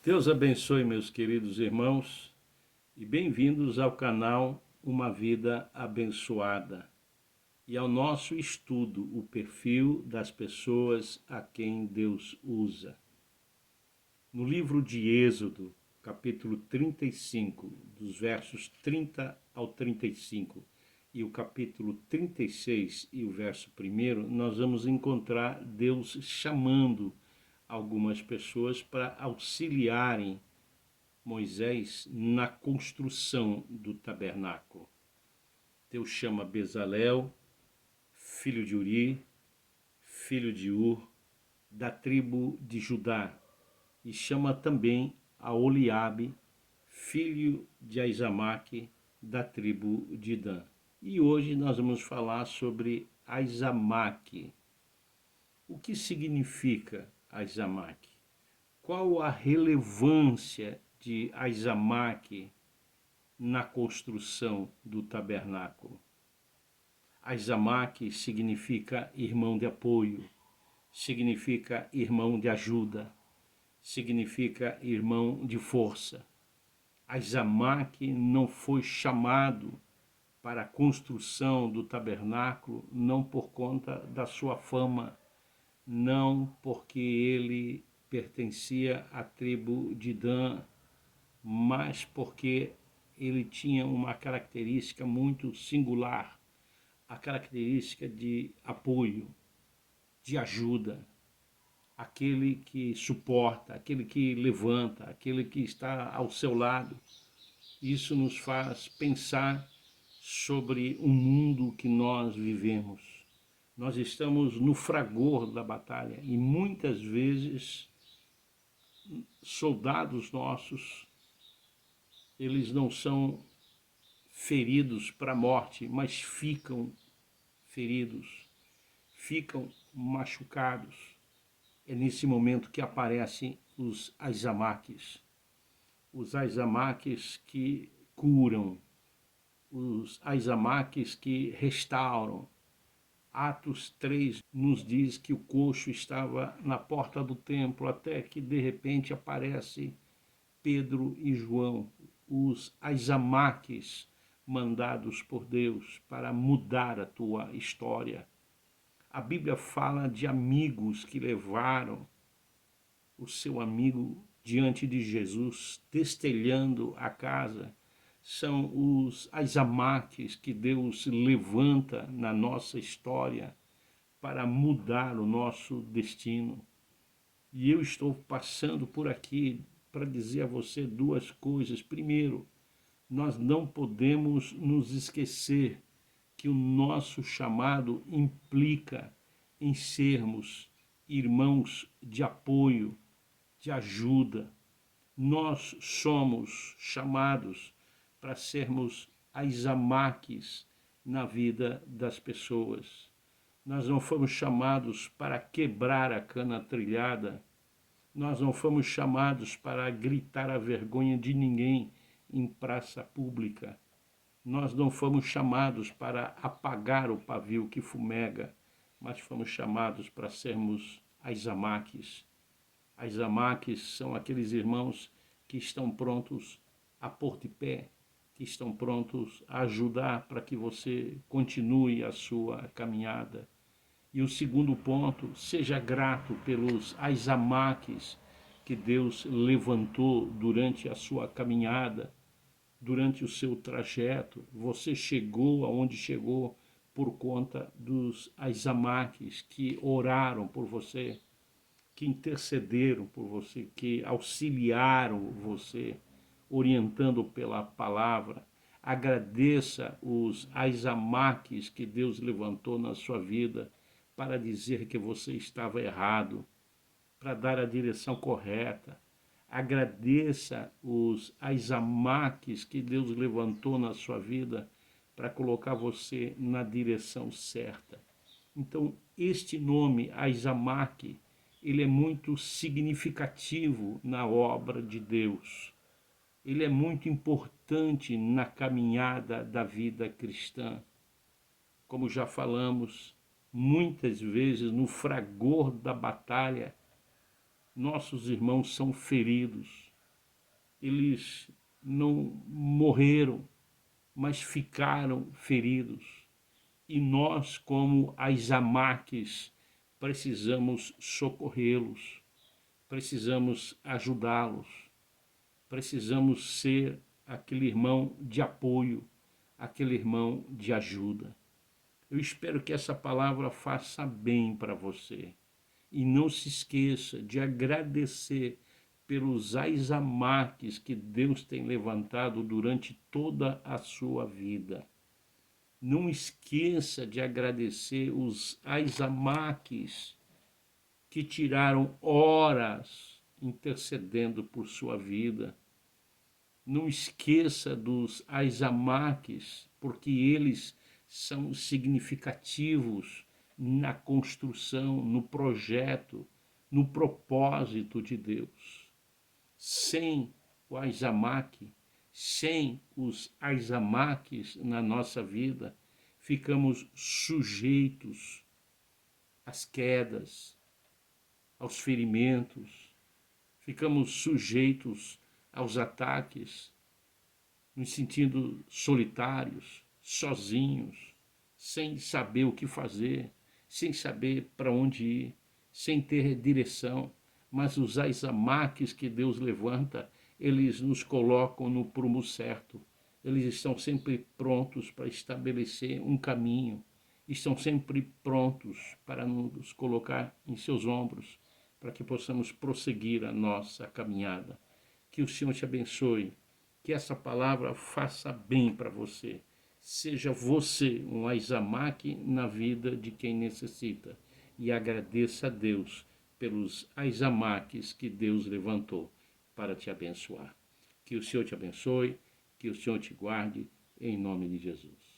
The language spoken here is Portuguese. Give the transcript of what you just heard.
Deus abençoe, meus queridos irmãos, e bem-vindos ao canal Uma Vida Abençoada e ao nosso estudo, o perfil das pessoas a quem Deus usa. No livro de Êxodo, capítulo 35, dos versos 30 ao 35, e o capítulo 36 e o verso 1, nós vamos encontrar Deus chamando algumas pessoas para auxiliarem Moisés na construção do tabernáculo. Deus chama Bezalel, filho de Uri, filho de Ur, da tribo de Judá, e chama também a Oliabe, filho de Aizamaque, da tribo de Dan. E hoje nós vamos falar sobre Aizamaque. O que significa Aizamaque? Qual a relevância de Aizamaque na construção do tabernáculo? Aizamaque significa irmão de apoio, significa irmão de ajuda, significa irmão de força. Aizamaque não foi chamado para a construção do tabernáculo não por conta da sua fama, não porque ele pertencia à tribo de Dan, mas porque ele tinha uma característica muito singular, a característica de apoio, de ajuda, aquele que suporta, aquele que levanta, aquele que está ao seu lado. Isso nos faz pensar sobre o mundo que nós vivemos. Nós estamos no fragor da batalha e muitas vezes soldados nossos, eles não são feridos para a morte, mas ficam feridos, ficam machucados. É nesse momento que aparecem os Aizamaques que curam, os Aizamaques que restauram. Atos 3 nos diz que o coxo estava na porta do templo, até que de repente aparece Pedro e João, os Aizamaques mandados por Deus para mudar a tua história. A Bíblia fala de amigos que levaram o seu amigo diante de Jesus, destelhando a casa. São os Aizamaques que Deus levanta na nossa história para mudar o nosso destino. E eu estou passando por aqui para dizer a você duas coisas. Primeiro, nós não podemos nos esquecer que o nosso chamado implica em sermos irmãos de apoio, de ajuda. Nós somos chamados para sermos Aizamaques na vida das pessoas. Nós não fomos chamados para quebrar a cana trilhada. Nós não fomos chamados para gritar a vergonha de ninguém em praça pública. Nós não fomos chamados para apagar o pavio que fumega, mas fomos chamados para sermos Aizamaques. Aizamaques são aqueles irmãos que estão prontos a pôr de pé, que estão prontos a ajudar para que você continue a sua caminhada. E o segundo ponto, seja grato pelos Aizamaques que Deus levantou durante a sua caminhada, durante o seu trajeto. Você chegou aonde chegou por conta dos Aizamaques que oraram por você, que intercederam por você, que auxiliaram você, orientando pela palavra. Agradeça os Aizamaques que Deus levantou na sua vida para dizer que você estava errado, para dar a direção correta. Agradeça os Aizamaques que Deus levantou na sua vida para colocar você na direção certa. Então, este nome, Aizamaque, ele é muito significativo na obra de Deus. Ele é muito importante na caminhada da vida cristã. Como já falamos, muitas vezes no fragor da batalha, nossos irmãos são feridos, eles não morreram, mas ficaram feridos. E nós, como as Amaques, precisamos socorrê-los, precisamos ajudá-los, precisamos ser aquele irmão de apoio, aquele irmão de ajuda. Eu espero que essa palavra faça bem para você. E não se esqueça de agradecer pelos Aizamaques que Deus tem levantado durante toda a sua vida. Não esqueça de agradecer os Aizamaques que tiraram horas intercedendo por sua vida. Não esqueça dos Aizamaques, porque eles são significativos na construção, no projeto, no propósito de Deus. Sem o Aizamaque, sem os Aizamaques na nossa vida, ficamos sujeitos às quedas, aos ferimentos, ficamos sujeitos aos ataques, nos sentindo solitários, sozinhos, sem saber o que fazer, sem saber para onde ir, sem ter direção. Mas os Aizamaques que Deus levanta, eles nos colocam no prumo certo. Eles estão sempre prontos para estabelecer um caminho, estão sempre prontos para nos colocar em seus ombros, para que possamos prosseguir a nossa caminhada. Que o Senhor te abençoe, que essa palavra faça bem para você. Seja você um Aizamaque na vida de quem necessita. E agradeça a Deus pelos Aizamaques que Deus levantou para te abençoar. Que o Senhor te abençoe, que o Senhor te guarde, em nome de Jesus.